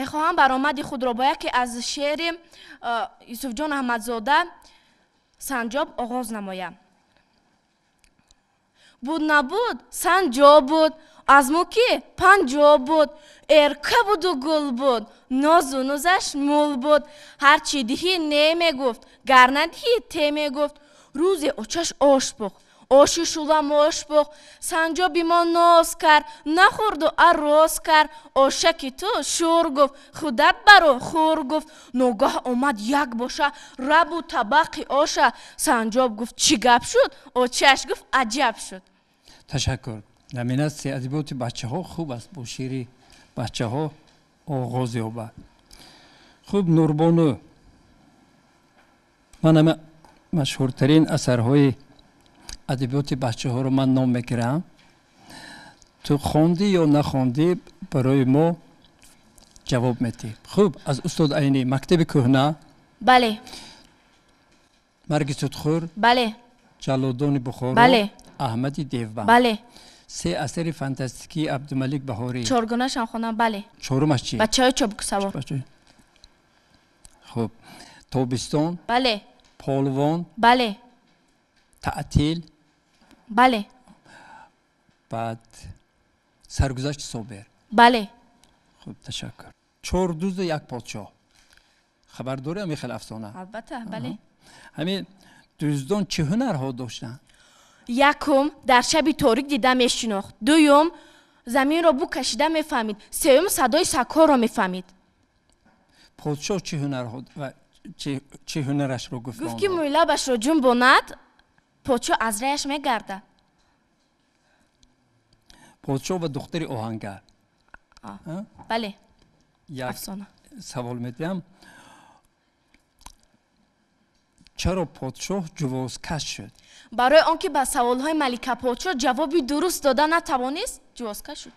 мехоҳам баромади худро бо яке аз шеъри Юсуфҷон Аҳмадзода Санҷоб оғоз намоям. Буд набуд санҷо буд, аз мо ки панҷо буд, эрка буду гул буд, нозу нузаш мул буд, ҳарчи диҳӣ не мегуфт, гар надиҳӣ те мегуфт. Рӯзе очаш ош пухт, оши шулам ош пухт, Санҷоби мо ноз кард, нахӯрду арроз кард, ошаки ту шур гуфт, худат баро хур гуфт. Ногаҳ омад як боша, рабу табақи оша. Санҷоб гуфт чӣ гап шуд? Очаш гуфт аҷаб шуд. Ташаккур. Номинатсияи адабиёти бачаҳо хуб аст, бо шеъри бачаҳо оғоз ёбад. Хуб, Нурбону, ман ҳама машҳуртарин асарҳои адабиёти бачаҳоро ман ном мегирам. ту хондӣ ё нахондӣ, барои мо ҷавоб медиҳӣ. Хуб, аз устод Айнӣ, Мактаби кӯҳна. Бале. Марги Судхӯр. Бале. Ҷаллодони Бухоро. Бале. Аҳмади Девбанд. Бале. се асари фантастикии Абдумалик Баҳорӣ. Чоргунашам хонам. Бале. Чорумаш чи? Бачаҳои чобуксавор. Хуб, Тобистон. Бале. Полвон. Бале. Таътил. Бале. баъд Саргузашти Собир. Бале. Хуб, ташаккур. Чор дузду як подшоҳ. Хабар дорӣ ҳамин хел афсона? Албатта, бале. ҳамин дуздон чӣ ҳунарҳо доштанд? Якум дар шаби торик дида мешинохт. Дуюм заминро букашида мефаҳмид. Сеюм садои сагҳоро мефаҳмид. Подшоҳ чӣ ҳунарҳо ва чӣ ҳунарашро гуфт? Гуфт ки мӯйлабашро ҷунбонад, подшоҳ аз раяш мегардад. Подшоҳ ва духтари оҳангар. Бале. Як афсона. савол медиҳам. чаро подшоҳ ҷувозкаш шуд? барои он ки ба саволҳои малика подшоҳ ҷавоби дуруст дода натавонист, ҷувозкаш шуд.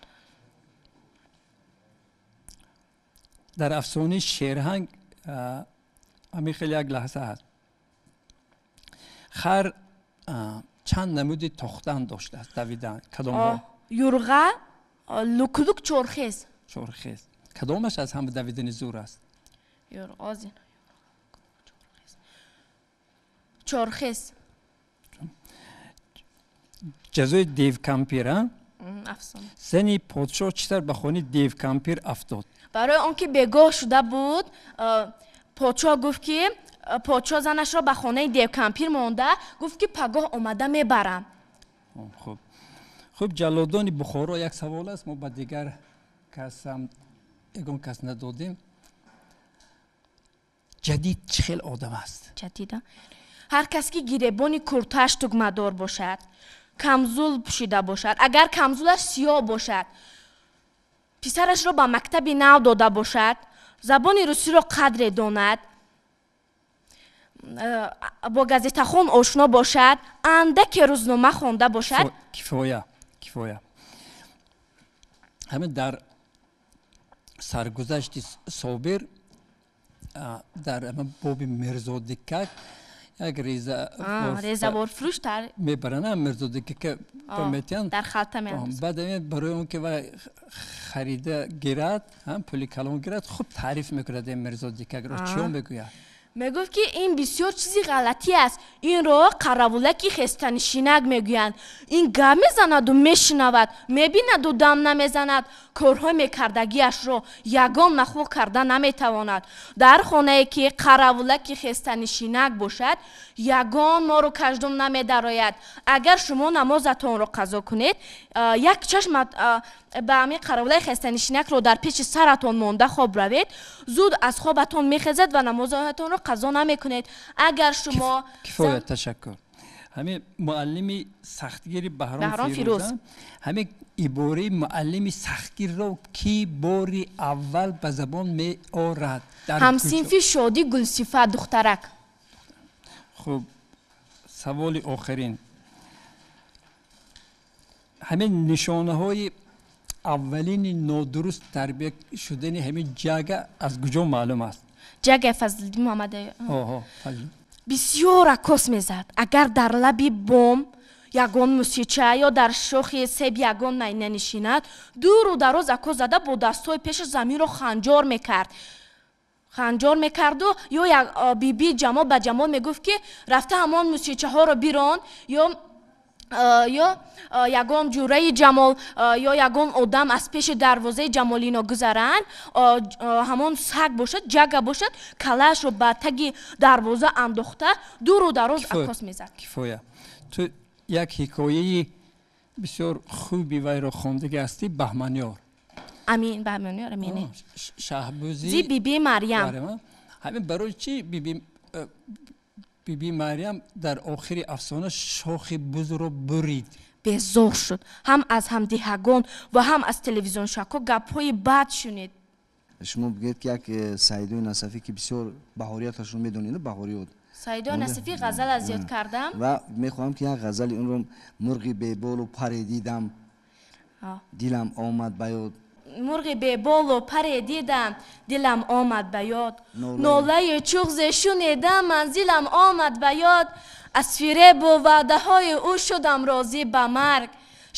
дар афсонаи Шерҳанг ҳамин хеле як лаҳза аст. хар чанд намуди тохтан доштааст давидан? Кадомҳо? Юрға, луклук, чорхез. Чорхез. Кадомаш аз ҳама давидани зур аст? Юрғозин. Чорхез. ҷазои Девкампира. Афсона. зани подшоҳ чӣ тавр ба хонаи Девкампир афтод? барои он ки бегоҳ шуда буд, подшоҳ гуфт ки подшоҳ занашро ба хонаи Девкампир монда, гуфт ки пагоҳ омада мебарам. хуб, ҷаллодони Бухоро як савол аст, мо ба дигар касам ягон кас надодем. ҷадид чӣ хел одам аст? ҷадида ҳар кас ки гиребони куртааш тугмадор бошад, камзул пӯшида бошад, агар камзулаш сиёҳ бошад, писарашро ба мактаби нав дода бошад, забони русиро қадре донад, бо газетахон ошно бошад, андаке рӯзнома хонда бошад. кифоя. ҳамин дар Саргузашти Собир, дар боби Мирзодикак як резаворфурӯш мебаранд. Мирзодикака метиҳанд дар халта меандозад. баъд барои он ки вай харида гирад, пули калон гирад, хуб таъриф мекунад Мирзодикакро. чиё мегӯяд? мегуфт ки ин бисёр чизи ғалатӣ аст. Инро қаравулаки хестанишинак мегӯянд. Ин гап мезанаду мешинавад, мебинаду дам намезанад. корҳои мекардагиашро ягон махлуқ карда наметавонад. дар хонае ки қаравулаки хестанишинак бошад, ягон моро каждум намедарояд. агар шумо намозатонро қазо кунед, як чашм ба ҳамин қаравулаи хестанишинакро дар пеши саратон монда хоб равед, зуд аз хобатон мехезад ва намозатонро қазо намекунед. агар шумо кифоя, ташаккур. ҳамин муаллими сахтгири Баҳром Фирӯз, ҳамин ибораи муаллими сахтгирро ки бори аввал ба забон меорад? ҳамсинфи Шодӣ Гулсифа духтарак. хуб, саволи охирин. ҳамин нишонаҳои аввалини нодуруст тарбия шудани ҳамин ҷага аз куҷо маълум аст? ҷага Фазлиддин Муҳаммадӣ Фазлиддин бисёр акос мезад. агар дар лаби бом ягон мусича ё дар шохи себ ягон нанишинад, дуру дароз ако зада бо дастҳои пешаш заминро ханҷор мекарду ё як биби ҷамол ба ҷамол мегуфт ки рафта ҳамон мусичаҳоро бирон ё ягон ҷураи ҷамол ё ягон одам аз пеши дарвозаи ҷамолино гузаранд, ҳамон саг бошад, ҷага бошад, калаашро ба таги дарвоза андохта дуру дароз акос мезад. кифоя. Ту як ҳикояи бисёр хуби вайро хондагӣ ҳастӣ, Баҳманиёр. амин баҳманиёр амине Шаҳбӯзи зи биби Марьям. ҳамин барои чӣ биби Марьям дар охири афсона шохи бузро бурид? безор шуд. ҳам аз ҳамдиҳагон ва ҳам аз телевизионшако гапҳои бад шунид. шумо бигӯед ки як Саидои Насафӣ ки бисёр баҳорияташро медонед, баҳориёт Саидои Насафӣ ғазал аз ёд кардам ва мехоҳам ки як ғазали онро мурғи беболу паре дидам, дилам омад ба ёд. мурғи беболу паре дидам, дилам омад ба ёд. нолаи чуғзе шунидам, манзилам омад ба ёд. аз фиребу ваъдаҳои ӯ шудам розӣ ба марг.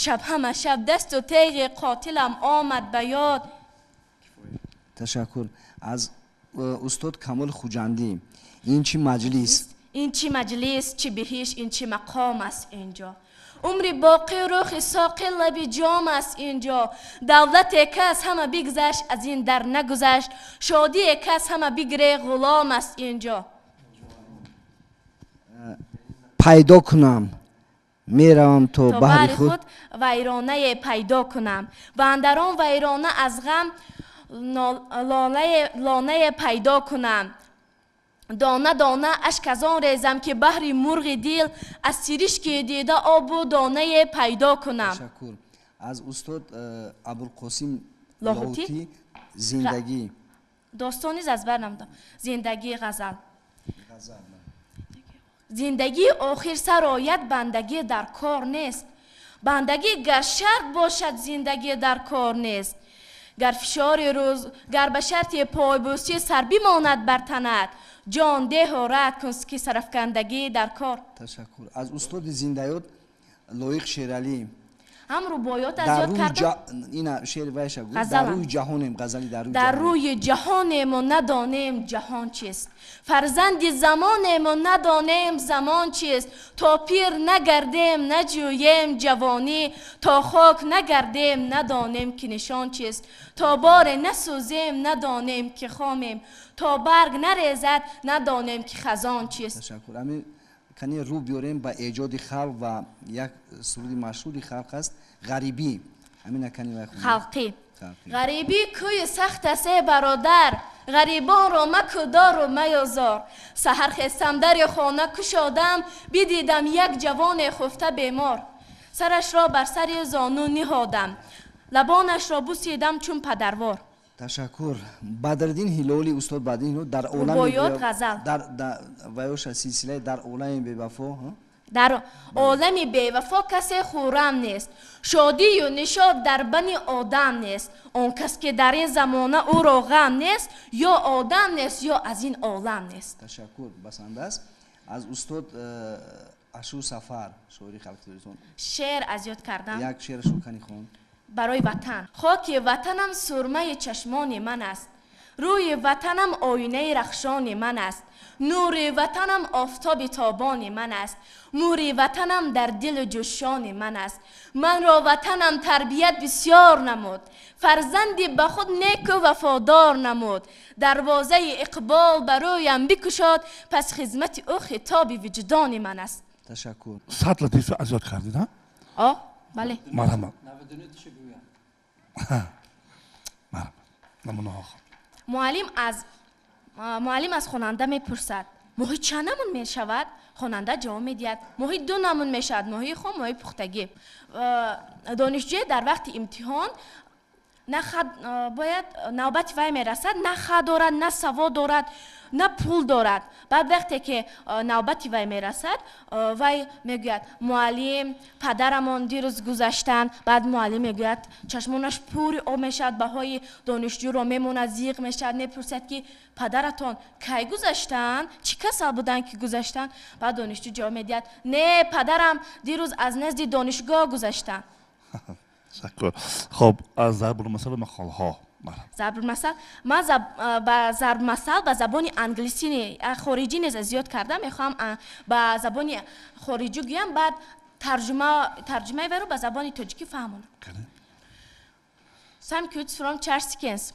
шаб ҳама шаб дасту теғи қотилам омад ба ёд. ташаккур аз устод Камол Хуҷандӣ. ин чӣ маҷлис? ин чӣ маҷлис, чӣ биҳиш, ин чӣ мақом аст инҷо. умри боқӣ рухи соқи лаби ҷом аст инҷо. давлате кас ҳама бигзашт, аз ин дар нагузашт. шодие кас ҳама бигире ғулом аст инҷо. пайдо кунам меравам то баҳри худ вайронае пайдо кунам. ва андар он вайрона аз ғам лонае пайдо кунам. дона дона ашк аз он резам ки баҳри мурғи дил аз сиришки дида обу донае пайдо кунам. ташаккур. аз устод Абулқосим Лоҳутӣ зиндагӣ. достони азбар намудам. зиндагӣ ғазал. зиндагӣ охир сар ояд, бандагӣ дар кор нест. бандагӣ гар шарт бошад, зиндагӣ дар кор нест. гар фишори рӯз, гар ба шарти пойбӯсӣ сар бимонад бар танат. ҷон деҳу рад кун ки сарафкандагӣ дар кор. ташаккур. аз устоди зиндаёт Лоиқ Шералӣ. ҳам рубоёт аз ёд кардам. ина шеъри вайша гуфт дар рӯи ҷаҳонем, ғазали дар рӯи ҷаҳонему надонем ҷаҳон чист. фарзанди замонему надонем замон чист. то пир нагардем наҷӯем ҷавонӣ. то хок нагардем надонем ки нишон чист. то боре насӯзем надонем ки хомем. то барг нарезад надонем ки хазон чист. ташаккур. ҳамин кани рӯ биёрем ба эҷоди халқ ва як суруди машҳури халқ аст ғарибӣ. ҳамина кани вай халқӣ. ғарибӣ кӯи сахт аст е бародар. ғарибонро макудору маёзор. саҳар хестам дари хона кушодам. бидидам як ҷавоне хуфта бемор. сарашро бар сари зону ниҳодам. лабонашро бусидам чун падарвор. ташаккур. Бадриддин Ҳилолӣ, устод Бадриддин Ҳилолӣ дар рубоёт ғазал. ваёша силсилаи дар олами бевафо. дар олами бевафо касе хӯрам нест. шодию нишод дар бани одам нест. он кас ки дар ин замона ӯро ғам нест, ё одам нест, ё аз ин олам нест. ташаккур. басанда аст. аз устод Ашур Сафар, шоири халқидористон. шеър аз ёд кардам. як шеърашро кани хон. барои ватан. хоки ватанам сурмаи чашмони ман аст. рӯи ватанам оинаи рахшони ман аст. нури ватанам офтоби тобони ман аст. мури ватанам дар дилу ҷӯшони ман аст. манро ватанам тарбият бисёр намуд. фарзанди ба худ неку вафодор намуд. дарвозаи иқбол ба рӯям бикушод. пас хизмати ӯ хитоби вуҷудони ман аст. ташаккур. сад латифа аз ёд кардид? бале. марҳамат. намунаҳо муаллим аз хонанда мепурсад моҳи чанд намун мешавад? хонанда ҷавоб медиҳад моҳи 2 намун мешавад, моҳи хом, моҳи пухтагӣ. донишҷӯе дар вақти имтиҳон باید نوبت وی میرسد، نه خط دارد، نه سواد دارد، نه پول دارد. بعد وقتی که نوبت وی میرسد وی میگوید معلم پدرمان دیروز گذشتند. بعد معلم میگوید چشمانش پوری آب میشد، بهای دانشجو را میموند، زیغ میشد، میپرسد که پدرتان کی گذشتند؟ چی کسا بودند که گذشتند؟ بعد دانشجو جواب میدهد نه پدرم دیروز از نزد دانشگاه گذشتند. تشکر. خب از ضرب المثل و مقال ها ضرب المثل من با ضرب مثل به زبان انگلیسی خارجی نیز زیاد کردم، میخوام به زبان خارجی گویم، بعد ترجمه وی رو به زبان تاجیکی فهمونم. Some quotes from Charles Dickens.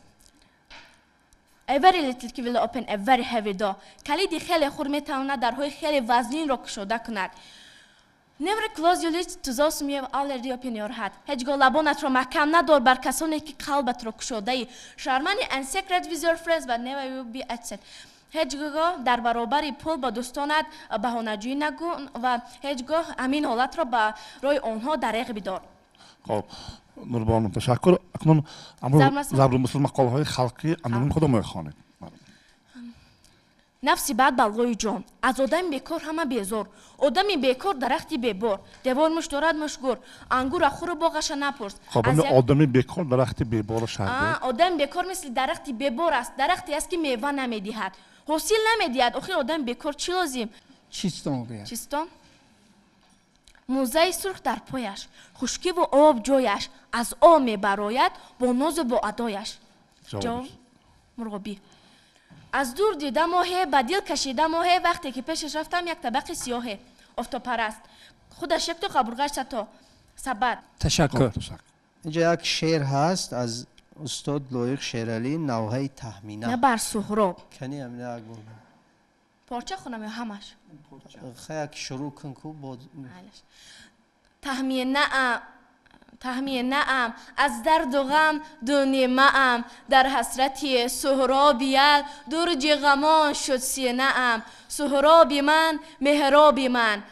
A very little key will open a very heavy door. کلید خیلی خرد میتواند درهای خیلی وزنین را گشوده کند. Never close your lips to those whom you have already opened your heart. هیچگاه لبانت را محکم ندار بر کسانی که قلبت را گشوده ای. شرمنی and secret with your friends but never will be upset. هیچگاه در برابر پول با دوستانت بهانه‌جویی نگو و هیچگاه همین حالت را به روی آنها دریغ بدار. خب نوربانو تشکر. اکنون ضرب المثل مقال های خلقی انجام کدام میخوانید؟ نفسی بعد بلغوی جان، از آدم بیکار همه بیزار، آدمی بیکار درختی بیبار، دیوار مش دارد مشگور، انگور خور باغش نپرس. خب آدمی بیکار درختی بیبار شده. آدم بیکار مثل درختی بیبار است، درختی است که میوه نمیدهد، حاصل نمیدهد. آخر آدم بیکار چی لازم؟ چیستان؟ موزه سرخ در پایش، خشکی و آب جایش، از آب میبراید با ناز و با ادایش. جواب مرغابی. از دور دیدم ماهی، به دل کشیدم ماهی، وقتی که پیشش رفتم یک طبق سیاهه. آفتاب پرست خودش یک تا قبرغش تا سبد. تشکر. اینجا یک شعر هست از استاد لایق شیرعلی، نوحه تهمینه. نه بر سهراب. کنی همینه یک بود. پارچه خونم یا همش؟ خیلی یک شروع کن که بود. تهمینه ام از درد و غم دونیمه ام، در حسرتی سهرابیت درج غمان شد سینه ام. سهرابی من مهرابی من،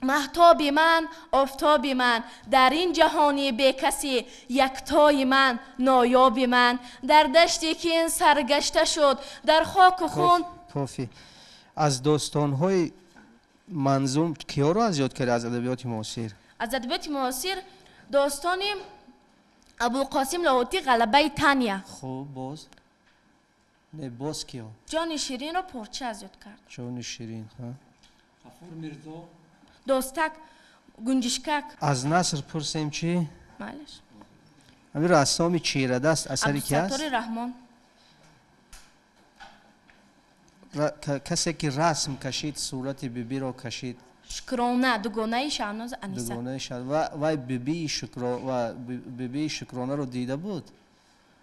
مهتابی من آفتابی من، در این جهانی بی کسی یکتای من نایابی من. در دشتی که این سرگشته شد در خاک و خون. کافی. از داستان‌های منظوم کیا رو از یاد کردی از ادبیات معاصر؟ از ادبیات معاصر داستان ابوالقاسم لاهوتی غلبه تانیا. خب باز نه باز کیا؟ جان شیرین رو پارچه از یاد کرد. جان شیرین ها. غفور میرزا. دوستک گنجشکک. از نصر پرسیم چی؟ معلش. همین رسامی چیره دست اثری کی است؟ عبدالستار رحمان. کسی که رسم کشید صورت بیبی را کشید. شکرانه دوگانه شهناز انیسه. دوگانه شهناز و بیبی شکرانه رو دیده بود؟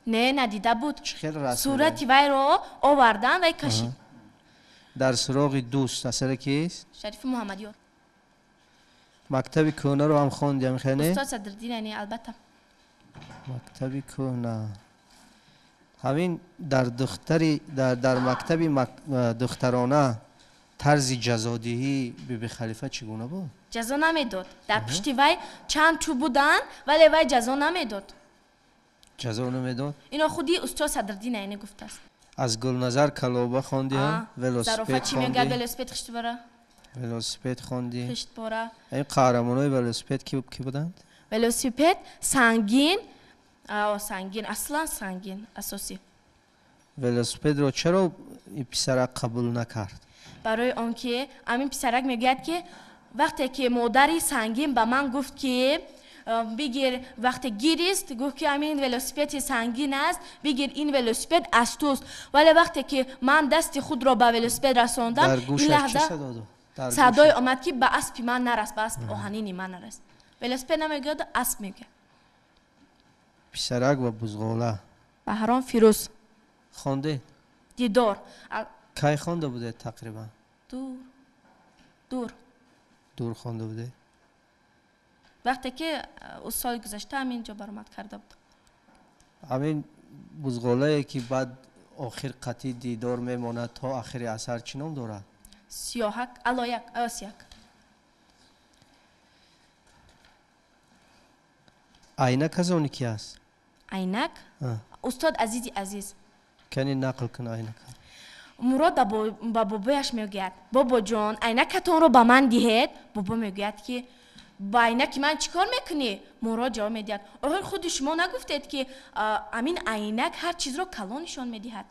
نه ندیده بود. خیلی رسم صورت وی رو آوردن و کشید. در سراغ دوست اثر کیست؟ شریف محمدیار. مکتب کهنه رو هم خواندیم خیلی؟ استاد صدرالدین البته. مکتب کهنه همین در مکتب دخترانه طرز جزادهی بیبی خلیفه چگونه بود؟ جزا نمیداد. در پشت وی چند تو بودن ولی وی جزا نمیداد. جزا نمیداد؟ اینا خودی استاد صدرالدین اینه گفته است. از گلنظر کلابه خواندی هم؟ ظرافت چی میگه ولسپد خشت باره؟ ولسپد خواندی؟ خشت باره. این قهرمانای ولسپد کی بودند؟ ولسپد سنگین اصلا سنگین اساسی. ولسپد رو چرا این پسرک قبول نکرد؟ برای آنکه همین پسرک میگوید که وقتی که مادری سنگین به من گفت که بگیر وقتی گیریست، گفت که همین ولسپد سنگین است، بگیر این ولسپد از توست. ولی وقتی که من دست خود را به ولسپد رساندم این لحظه صدای آمد که به اسب من نرس، به اسب آهنینی من نرس. ولسپد نمیگه اسب میگه. پسرک و بزغاله بهرام فیروز خونده؟ دیدار کی خونده بوده تقریبا؟ دور خونده بوده؟ وقتی که او سال گذشته همینجا برآمد کرده بود. همین بزغاله که بعد آخر قطعی دیدار میماند تا آخر اثر چی نام دارد؟ سیاهک علایک آسیک. عینک از اونی کی است؟ عینک استاد عزیزی عزیز کنی نقل کن عینک. مراد با بابایش میگوید بابا جان عینکتون رو به من دهید. بابا میگوید که با عینک من چیکار میکنی؟ مراد جواب میدهد آخه خود شما نگفتید که امین عینک هر چیز رو کلان نشان میدهد.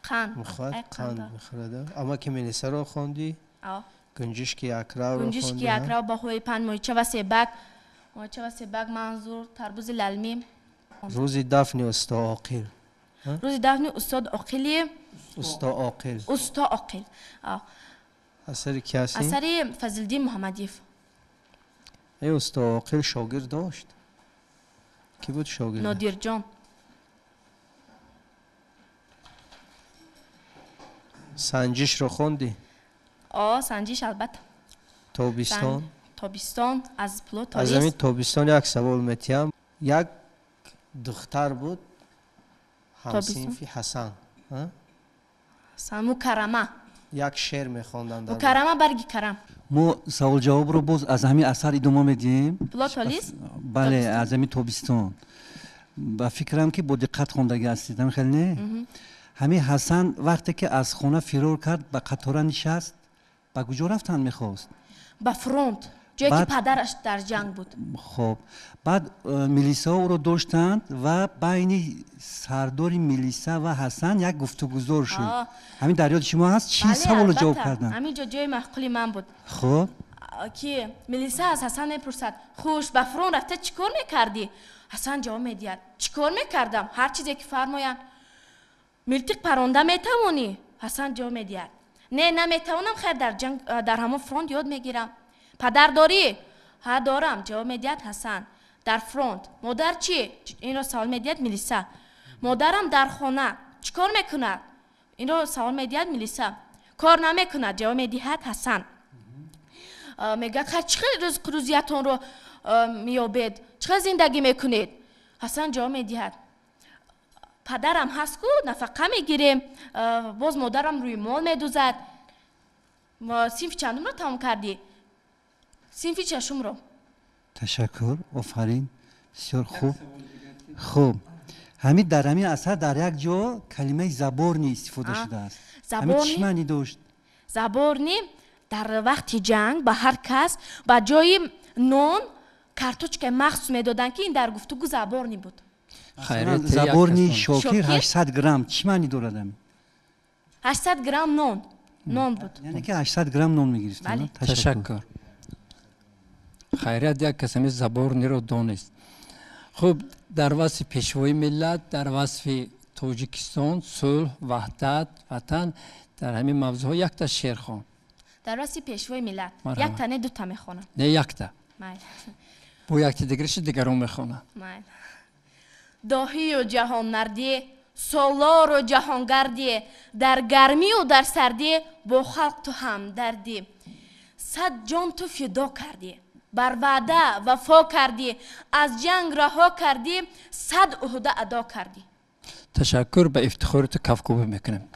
قند میخورد. اما که مینیسه رو خوندی؟ گنجشکی اکرا رو خوندی؟ گنجشکی اکرا با خوی پن مایچه و سیبک. مایچه و سیبک منظور تربوز للمیم. روزی دفنی استاد عاقل. روزی دفنی استاد عاقلی. استاد عاقل. استاد عاقل. اثری کی هستی؟ اثری فضل‌الدین محمدیف. ای استاد عاقل شاگرد داشت؟ کی بود شاگرد؟ نادر جان. سنجش رو خوندی؟ سنجش البته. تابستان؟ تابستان از پلوتاریس. از همین تابستان یک سوال میتیم. یک دختر بود همسینفی حسن. مکرمه. یک شعر میخوندن در مکرمه برگی کرم. ما سوال جواب رو باز از همین اثر ادامه میدیم. پلوتاریس؟ بله از همین تابستان. با فکرم که با دقت خوندگی هستید خیلی نه؟ همین حسن وقتی که از خونه فرار کرد به قطار نشست به کجا رفتن میخواست؟ به فرونت جایی که پدرش در جنگ بود. خب بعد میلیسا او رو داشتند و بین سردار میلیسا و حسن یک گفتگو شد. همین در یاد شما هست چی سوال جواب کردن؟ همین جای معقولی من بود. خب که میلیسا از حسن میپرسد خوش به فرون رفته چیکار میکردی؟ حسن جواب میدهد چیکار میکردم هر چیزی که فرمایند. ملتق پرونده میتوانی؟ حسن جواب میدهد نه نمیتوانم خیر در جنگ در همون فرونت یاد میگیرم. پدر داری؟ ها دارم. جواب میدهد حسن در فرونت. مادر چی؟ این رو سوال میدهد میلیسا. مادرم در خانه چیکار میکند؟ این رو سوال میدهد میلیسا. کار نمیکند. جواب میدهد حسن. میگه خیر چقدر روزیتون رو میابید؟ چقدر زندگی میکنید؟ حسن جواب میدهد پدرم هست کو نفقه میگیریم باز مادرم روی مال میدوزد. صنف چندم رو تمام کردی؟ صنف چشم رو. تشکر آفرین بسیار خوب. خوب همین در همین اثر در یک جا کلمه زبورنی استفاده شده است. همین چی معنی داشت؟ زبورنی در وقت جنگ به هر کس با جای نان کارتوچک مخصوص میدادن که این در گفتگو زبورنی بود. زبورنی شاکر 800 گرم چی معنی دارد؟ 800 گرم نان بود. یعنی که 800 گرم نان میگیرید. بله. تشکر. خیرت یک کسی زبورنی رو دانست. خب در وصف پیشوای ملت، در وصف تاجیکستان، صلح، وحدت، وطن، در همین موضوع یک تا شعر خوان. در وصف پیشوای ملت یک تا نه دو تا میخونم. نه یک تا. مایل. با یک تا دیگرش دیگرون میخونم. مایل. داهی و جهان مردی، سالار و جهانگردی، در گرمی و در سردی با خلق تو هم دردی. 100 جان تو فدا کردی، بر وعده وفا کردی، از جنگ رها کردی، 100 عهده ادا کردی. تشکر به افتخارت کفکوبه میکنم.